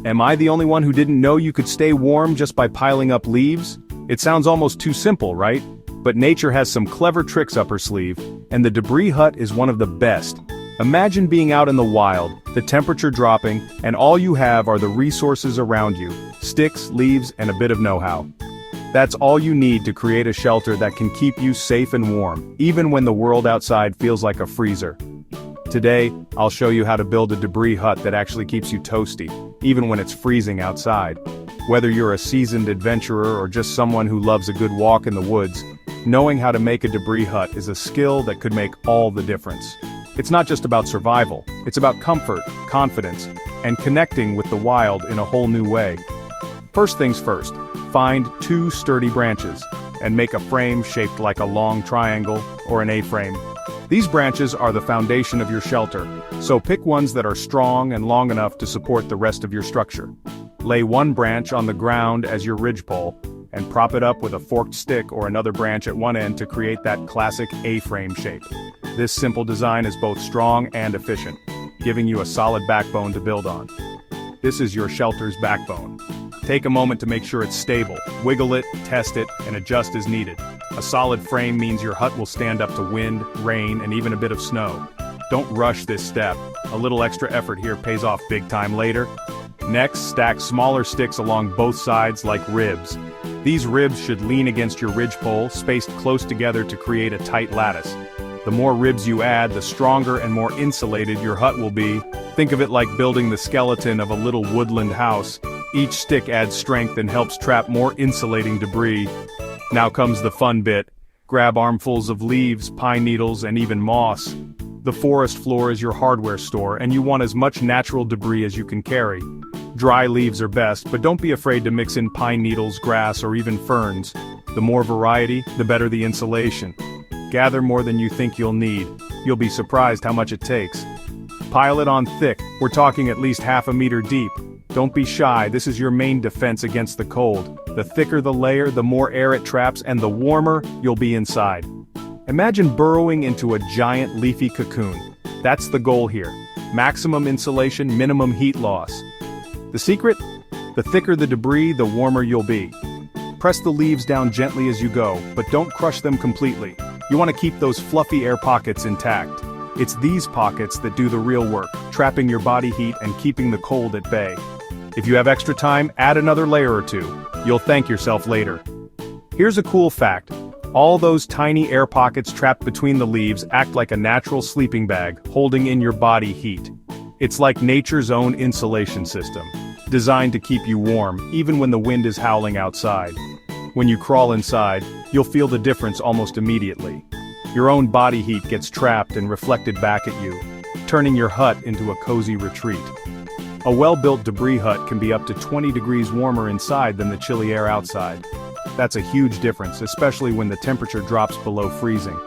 Am I the only one who didn't know you could stay warm just by piling up leaves? It sounds almost too simple, right? But nature has some clever tricks up her sleeve, and the debris hut is one of the best. Imagine being out in the wild, the temperature dropping, and all you have are the resources around you: sticks, leaves, and a bit of know-how. That's all you need to create a shelter that can keep you safe and warm, even when the world outside feels like a freezer. Today, I'll show you how to build a debris hut that actually keeps you toasty, even when it's freezing outside. Whether you're a seasoned adventurer or just someone who loves a good walk in the woods, knowing how to make a debris hut is a skill that could make all the difference. It's not just about survival, it's about comfort, confidence, and connecting with the wild in a whole new way. First things first, find 2 sturdy branches, and make a frame shaped like a long triangle or an A-frame. These branches are the foundation of your shelter, so pick ones that are strong and long enough to support the rest of your structure. Lay one branch on the ground as your ridgepole, and prop it up with a forked stick or another branch at one end to create that classic A-frame shape. This simple design is both strong and efficient, giving you a solid backbone to build on. This is your shelter's backbone. Take a moment to make sure it's stable, wiggle it, test it, and adjust as needed. A solid frame means your hut will stand up to wind, rain, and even a bit of snow. Don't rush this step. A little extra effort here pays off big time later. Next, stack smaller sticks along both sides like ribs. These ribs should lean against your ridgepole, spaced close together to create a tight lattice. The more ribs you add, the stronger and more insulated your hut will be. Think of it like building the skeleton of a little woodland house. Each stick adds strength and helps trap more insulating debris. Now comes the fun bit. Grab armfuls of leaves, pine needles, and even moss. The forest floor is your hardware store, and you want as much natural debris as you can carry. Dry leaves are best, but don't be afraid to mix in pine needles, grass, or even ferns. The more variety, the better the insulation. Gather more than you think you'll need. You'll be surprised how much it takes. Pile it on thick, we're talking at least half a meter deep. Don't be shy, this is your main defense against the cold. The thicker the layer, the more air it traps, and the warmer you'll be inside. Imagine burrowing into a giant leafy cocoon. That's the goal here. Maximum insulation, minimum heat loss. The secret? The thicker the debris, the warmer you'll be. Press the leaves down gently as you go, but don't crush them completely. You want to keep those fluffy air pockets intact. It's these pockets that do the real work, trapping your body heat and keeping the cold at bay. If you have extra time, add another layer or 2. You'll thank yourself later. Here's a cool fact. All those tiny air pockets trapped between the leaves act like a natural sleeping bag, holding in your body heat. It's like nature's own insulation system, designed to keep you warm, even when the wind is howling outside. When you crawl inside, you'll feel the difference almost immediately. Your own body heat gets trapped and reflected back at you, turning your hut into a cozy retreat. A well-built debris hut can be up to 20 degrees warmer inside than the chilly air outside. That's a huge difference, especially when the temperature drops below freezing.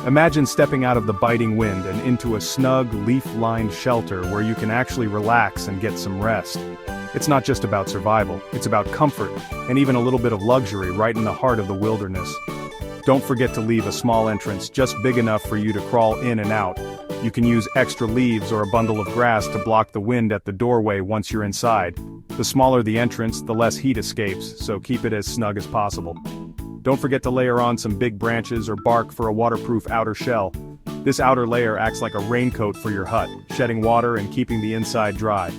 Imagine stepping out of the biting wind and into a snug, leaf-lined shelter where you can actually relax and get some rest. It's not just about survival, it's about comfort, and even a little bit of luxury right in the heart of the wilderness. Don't forget to leave a small entrance just big enough for you to crawl in and out. You can use extra leaves or a bundle of grass to block the wind at the doorway once you're inside. The smaller the entrance, the less heat escapes, so keep it as snug as possible. Don't forget to layer on some big branches or bark for a waterproof outer shell. This outer layer acts like a raincoat for your hut, shedding water and keeping the inside dry.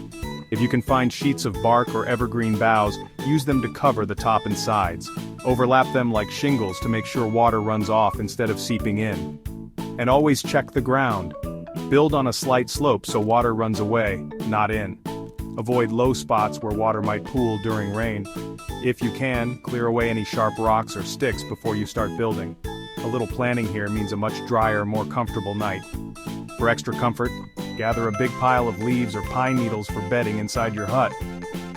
If you can find sheets of bark or evergreen boughs, use them to cover the top and sides. Overlap them like shingles to make sure water runs off instead of seeping in. And always check the ground. Build on a slight slope so water runs away, not in. Avoid low spots where water might pool during rain. If you can, clear away any sharp rocks or sticks before you start building. A little planning here means a much drier, more comfortable night. For extra comfort, gather a big pile of leaves or pine needles for bedding inside your hut.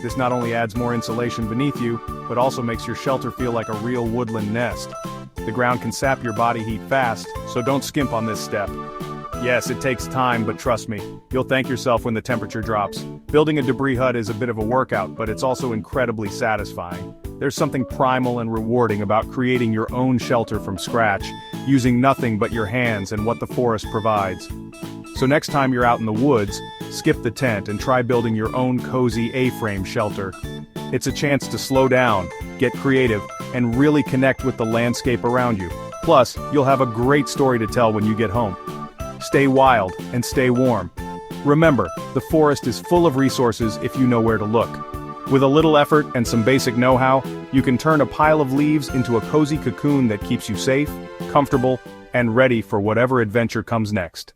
This not only adds more insulation beneath you, but also makes your shelter feel like a real woodland nest. The ground can sap your body heat fast, so don't skimp on this step. Yes, it takes time, but trust me, you'll thank yourself when the temperature drops. Building a debris hut is a bit of a workout, but it's also incredibly satisfying. There's something primal and rewarding about creating your own shelter from scratch, using nothing but your hands and what the forest provides. So next time you're out in the woods, skip the tent and try building your own cozy A-frame shelter. It's a chance to slow down, get creative, and really connect with the landscape around you. Plus, you'll have a great story to tell when you get home. Stay wild and stay warm. Remember, the forest is full of resources if you know where to look. With a little effort and some basic know-how, you can turn a pile of leaves into a cozy cocoon that keeps you safe, comfortable, and ready for whatever adventure comes next.